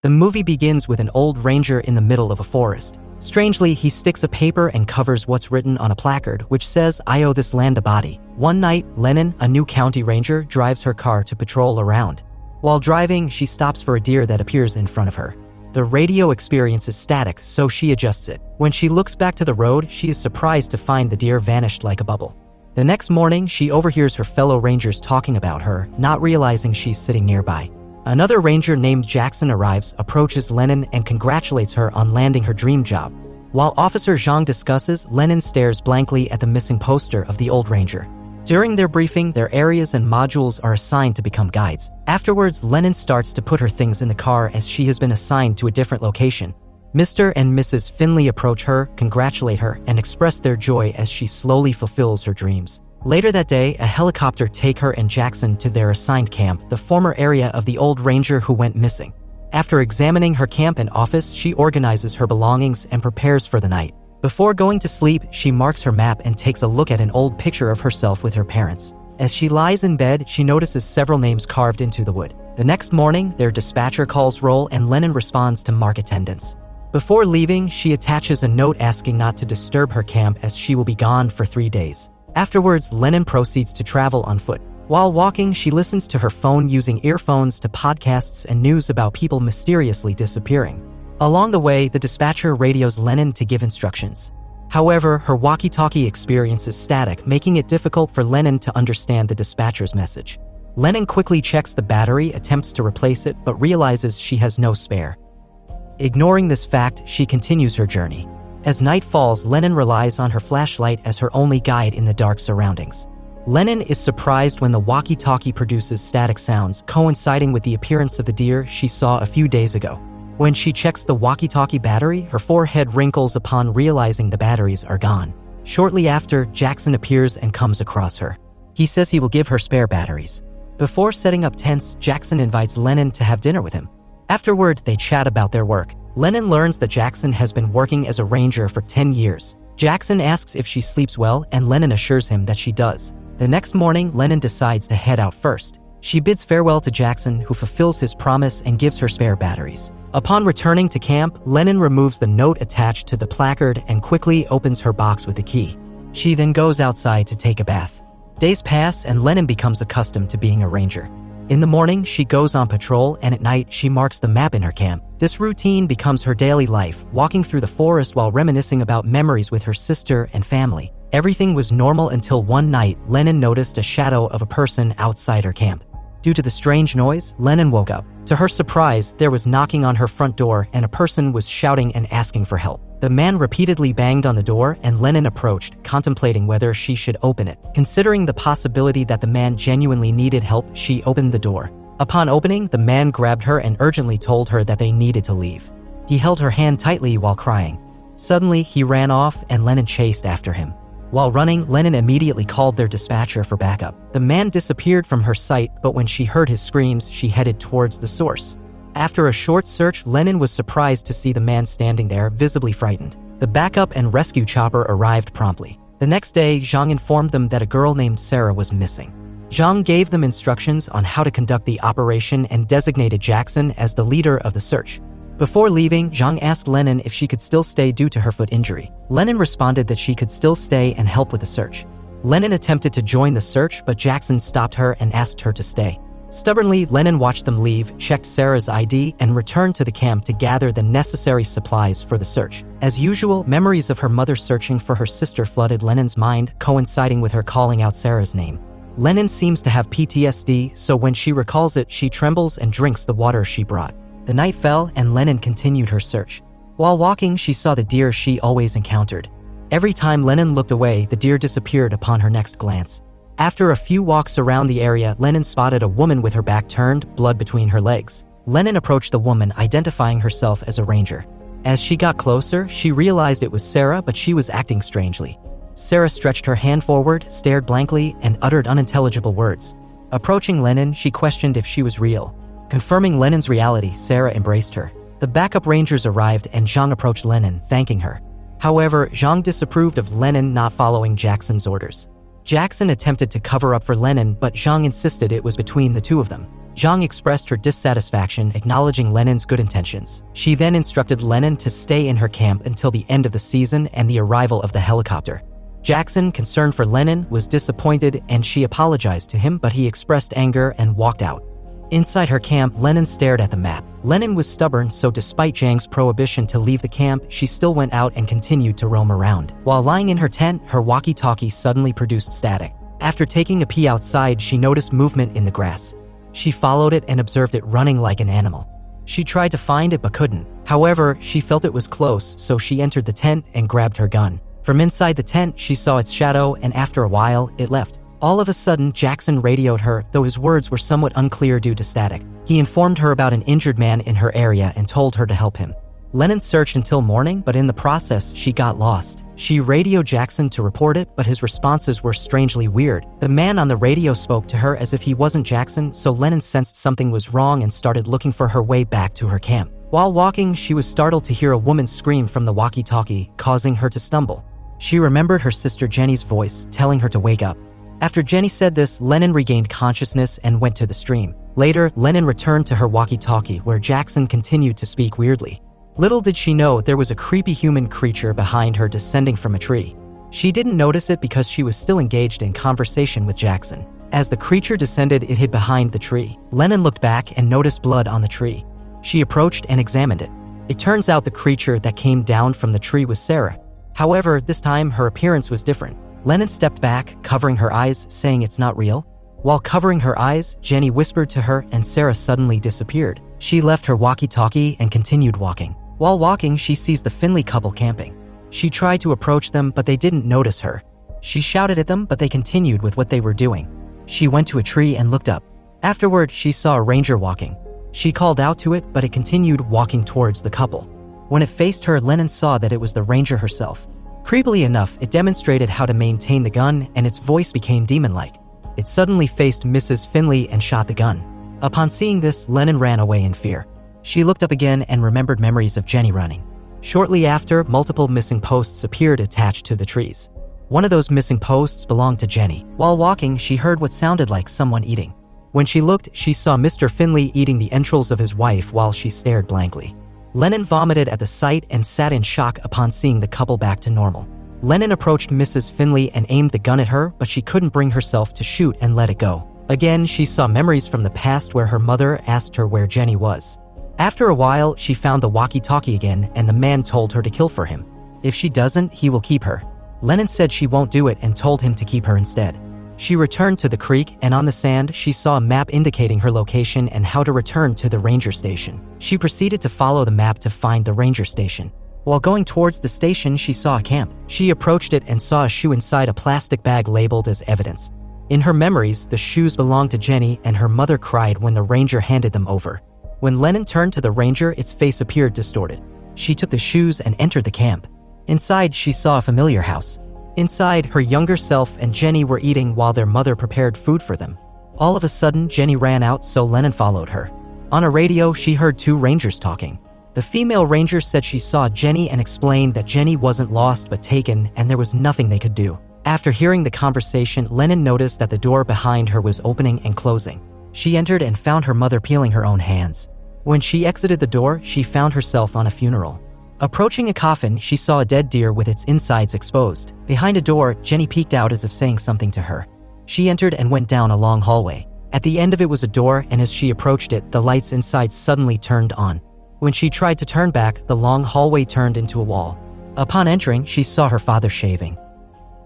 The movie begins with an old ranger in the middle of a forest. Strangely, he sticks a paper and covers what's written on a placard, which says, "I owe this land a body." One night, Lennon, a new county ranger, drives her car to patrol around. While driving, she stops for a deer that appears in front of her. The radio experiences static, so she adjusts it. When she looks back to the road, she is surprised to find the deer vanished like a bubble. The next morning, she overhears her fellow rangers talking about her, not realizing she's sitting nearby. Another ranger named Jackson arrives, approaches Lennon, and congratulates her on landing her dream job. While Officer Zhang discusses, Lennon stares blankly at the missing poster of the old ranger. During their briefing, their areas and modules are assigned to become guides. Afterwards, Lennon starts to put her things in the car as she has been assigned to a different location. Mr. and Mrs. Finley approach her, congratulate her, and express their joy as she slowly fulfills her dreams. Later that day, a helicopter takes her and Jackson to their assigned camp, the former area of the old ranger who went missing. After examining her camp and office, she organizes her belongings and prepares for the night. Before going to sleep, she marks her map and takes a look at an old picture of herself with her parents. As she lies in bed, she notices several names carved into the wood. The next morning, their dispatcher calls roll and Lennon responds to mark attendance. Before leaving, she attaches a note asking not to disturb her camp as she will be gone for 3 days. Afterwards, Lennon proceeds to travel on foot. While walking, she listens to her phone using earphones to podcasts and news about people mysteriously disappearing. Along the way, the dispatcher radios Lennon to give instructions. However, her walkie-talkie experiences static, making it difficult for Lennon to understand the dispatcher's message. Lennon quickly checks the battery, attempts to replace it, but realizes she has no spare. Ignoring this fact, she continues her journey. As night falls, Lennon relies on her flashlight as her only guide in the dark surroundings. Lennon is surprised when the walkie-talkie produces static sounds, coinciding with the appearance of the deer she saw a few days ago. When she checks the walkie-talkie battery, her forehead wrinkles upon realizing the batteries are gone. Shortly after, Jackson appears and comes across her. He says he will give her spare batteries. Before setting up tents, Jackson invites Lennon to have dinner with him. Afterward, they chat about their work. Lennon learns that Jackson has been working as a ranger for 10 years. Jackson asks if she sleeps well, and Lennon assures him that she does. The next morning, Lennon decides to head out first. She bids farewell to Jackson, who fulfills his promise and gives her spare batteries. Upon returning to camp, Lennon removes the note attached to the placard and quickly opens her box with the key. She then goes outside to take a bath. Days pass and Lennon becomes accustomed to being a ranger. In the morning, she goes on patrol, and at night, she marks the map in her camp. This routine becomes her daily life, walking through the forest while reminiscing about memories with her sister and family. Everything was normal until one night, Lennon noticed a shadow of a person outside her camp. Due to the strange noise, Lennon woke up. To her surprise, there was knocking on her front door and a person was shouting and asking for help. The man repeatedly banged on the door and Lennon approached, contemplating whether she should open it. Considering the possibility that the man genuinely needed help, she opened the door. Upon opening, the man grabbed her and urgently told her that they needed to leave. He held her hand tightly while crying. Suddenly, he ran off and Lennon chased after him. While running, Lennon immediately called their dispatcher for backup. The man disappeared from her sight, but when she heard his screams, she headed towards the source. After a short search, Lennon was surprised to see the man standing there, visibly frightened. The backup and rescue chopper arrived promptly. The next day, Zhang informed them that a girl named Sarah was missing. Zhang gave them instructions on how to conduct the operation and designated Jackson as the leader of the search. Before leaving, Zhang asked Lennon if she could still stay due to her foot injury. Lennon responded that she could still stay and help with the search. Lennon attempted to join the search, but Jackson stopped her and asked her to stay. Stubbornly, Lennon watched them leave, checked Sarah's ID, and returned to the camp to gather the necessary supplies for the search. As usual, memories of her mother searching for her sister flooded Lennon's mind, coinciding with her calling out Sarah's name. Lennon seems to have PTSD, so when she recalls it, she trembles and drinks the water she brought. The night fell, and Lennon continued her search. While walking, she saw the deer she always encountered. Every time Lennon looked away, the deer disappeared upon her next glance. After a few walks around the area, Lennon spotted a woman with her back turned, blood between her legs. Lennon approached the woman, identifying herself as a ranger. As she got closer, she realized it was Sarah, but she was acting strangely. Sarah stretched her hand forward, stared blankly, and uttered unintelligible words. Approaching Lennon, she questioned if she was real. Confirming Lennon's reality, Sarah embraced her. The backup rangers arrived and Zhang approached Lennon, thanking her. However, Zhang disapproved of Lennon not following Jackson's orders. Jackson attempted to cover up for Lennon, but Zhang insisted it was between the two of them. Zhang expressed her dissatisfaction, acknowledging Lenin's good intentions. She then instructed Lenin to stay in her camp until the end of the season and the arrival of the helicopter. Jackson, concerned for Lenin, was disappointed and she apologized to him, but he expressed anger and walked out. Inside her camp, Lenin stared at the map. Lenin was stubborn, so despite Zhang's prohibition to leave the camp, she still went out and continued to roam around. While lying in her tent, her walkie-talkie suddenly produced static. After taking a pee outside, she noticed movement in the grass. She followed it and observed it running like an animal. She tried to find it but couldn't. However, she felt it was close, so she entered the tent and grabbed her gun. From inside the tent, she saw its shadow, and after a while, it left. All of a sudden, Jackson radioed her, though his words were somewhat unclear due to static. He informed her about an injured man in her area and told her to help him. Lenin searched until morning, but in the process, she got lost. She radioed Jackson to report it, but his responses were strangely weird. The man on the radio spoke to her as if he wasn't Jackson, so Lenin sensed something was wrong and started looking for her way back to her camp. While walking, she was startled to hear a woman scream from the walkie-talkie, causing her to stumble. She remembered her sister Jenny's voice, telling her to wake up. After Jenny said this, Lenin regained consciousness and went to the stream. Later, Lenin returned to her walkie-talkie, where Jackson continued to speak weirdly. Little did she know there was a creepy human creature behind her descending from a tree. She didn't notice it because she was still engaged in conversation with Jackson. As the creature descended, it hid behind the tree. Lenin looked back and noticed blood on the tree. She approached and examined it. It turns out the creature that came down from the tree was Sarah. However, this time her appearance was different. Lenin stepped back, covering her eyes, saying it's not real. While covering her eyes, Jenny whispered to her and Sarah suddenly disappeared. She left her walkie-talkie and continued walking. While walking, she sees the Finley couple camping. She tried to approach them, but they didn't notice her. She shouted at them, but they continued with what they were doing. She went to a tree and looked up. Afterward, she saw a ranger walking. She called out to it, but it continued walking towards the couple. When it faced her, Lenin saw that it was the ranger herself. Creepily enough, it demonstrated how to maintain the gun, and its voice became demon-like. It suddenly faced Mrs. Finley and shot the gun. Upon seeing this, Lenin ran away in fear. She looked up again and remembered memories of Jenny running. Shortly after, multiple missing posts appeared attached to the trees. One of those missing posts belonged to Jenny. While walking, she heard what sounded like someone eating. When she looked, she saw Mr. Finley eating the entrails of his wife while she stared blankly. Lenin vomited at the sight and sat in shock upon seeing the couple back to normal. Lenin approached Mrs. Finley and aimed the gun at her, but she couldn't bring herself to shoot and let it go. Again, she saw memories from the past where her mother asked her where Jenny was. After a while, she found the walkie-talkie again, and the man told her to kill for him. If she doesn't, he will keep her. Lenin said she won't do it and told him to keep her instead. She returned to the creek, and on the sand, she saw a map indicating her location and how to return to the ranger station. She proceeded to follow the map to find the ranger station. While going towards the station, she saw a camp. She approached it and saw a shoe inside a plastic bag labeled as evidence. In her memories, the shoes belonged to Jenny, and her mother cried when the ranger handed them over. When Lenin turned to the ranger, its face appeared distorted. She took the shoes and entered the camp. Inside, she saw a familiar house. Inside, her younger self and Jenny were eating while their mother prepared food for them. All of a sudden, Jenny ran out, so Lenin followed her. On a radio, she heard two rangers talking. The female ranger said she saw Jenny and explained that Jenny wasn't lost but taken, and there was nothing they could do. After hearing the conversation, Lenin noticed that the door behind her was opening and closing. She entered and found her mother peeling her own hands. When she exited the door, she found herself on a funeral. Approaching a coffin, she saw a dead deer with its insides exposed. Behind a door, Jenny peeked out as if saying something to her. She entered and went down a long hallway. At the end of it was a door, and as she approached it, the lights inside suddenly turned on. When she tried to turn back, the long hallway turned into a wall. Upon entering, she saw her father shaving.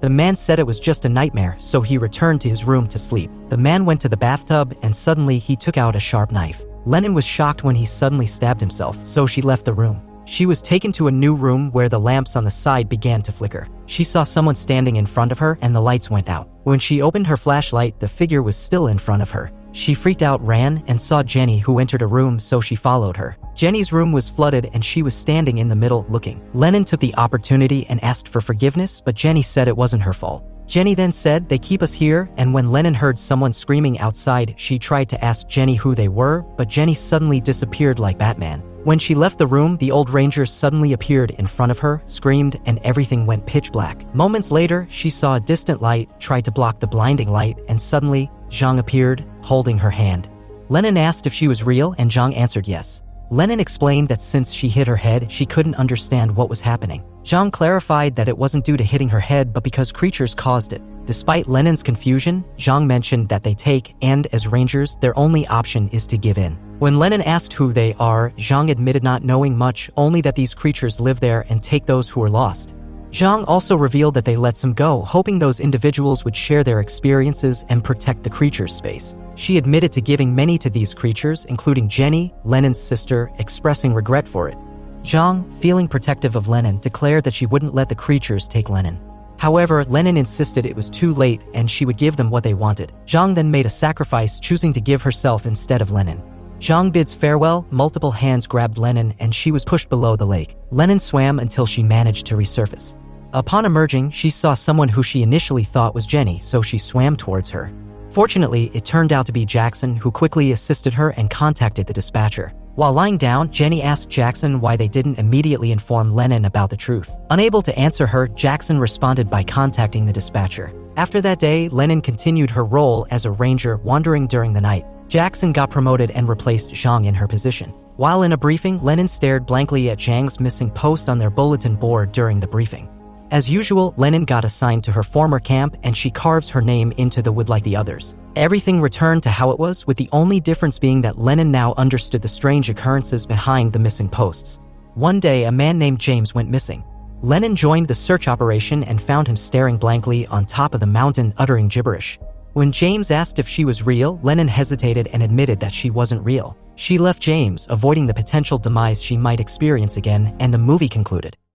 The man said it was just a nightmare, so he returned to his room to sleep. The man went to the bathtub, and suddenly he took out a sharp knife. Lenin was shocked when he suddenly stabbed himself, so she left the room. She was taken to a new room where the lamps on the side began to flicker. She saw someone standing in front of her and the lights went out. When she opened her flashlight, the figure was still in front of her. She freaked out, ran, and saw Jenny, who entered a room, so she followed her. Jenny's room was flooded and she was standing in the middle looking. Lenin took the opportunity and asked for forgiveness, but Jenny said it wasn't her fault. Jenny then said, "They keep us here," and when Lenin heard someone screaming outside, she tried to ask Jenny who they were, but Jenny suddenly disappeared like Batman. When she left the room, the old ranger suddenly appeared in front of her, screamed, and everything went pitch black. Moments later, she saw a distant light, tried to block the blinding light, and suddenly, Zhang appeared, holding her hand. Lennon asked if she was real and Zhang answered yes. Lennon explained that since she hit her head, she couldn't understand what was happening. Zhang clarified that it wasn't due to hitting her head but because creatures caused it. Despite Lennon's confusion, Zhang mentioned that they take, and as rangers, their only option is to give in. When Lennon asked who they are, Zhang admitted not knowing much, only that these creatures live there and take those who are lost. Zhang also revealed that they let some go, hoping those individuals would share their experiences and protect the creature's space. She admitted to giving many to these creatures, including Jenny, Lennon's sister, expressing regret for it. Zhang, feeling protective of Lennon, declared that she wouldn't let the creatures take Lennon. However, Lennon insisted it was too late and she would give them what they wanted. Zhang then made a sacrifice, choosing to give herself instead of Lennon. Zhang bids farewell, multiple hands grabbed Lennon, and she was pushed below the lake. Lennon swam until she managed to resurface. Upon emerging, she saw someone who she initially thought was Jenny, so she swam towards her. Fortunately, it turned out to be Jackson, who quickly assisted her and contacted the dispatcher. While lying down, Jenny asked Jackson why they didn't immediately inform Lennon about the truth. Unable to answer her, Jackson responded by contacting the dispatcher. After that day, Lennon continued her role as a ranger, wandering during the night. Jackson got promoted and replaced Zhang in her position. While in a briefing, Lennon stared blankly at Zhang's missing post on their bulletin board during the briefing. As usual, Lennon got assigned to her former camp and she carves her name into the wood like the others. Everything returned to how it was, with the only difference being that Lennon now understood the strange occurrences behind the missing posts. One day, a man named James went missing. Lennon joined the search operation and found him staring blankly on top of the mountain, uttering gibberish. When James asked if she was real, Lennon hesitated and admitted that she wasn't real. She left James, avoiding the potential demise she might experience again, and the movie concluded.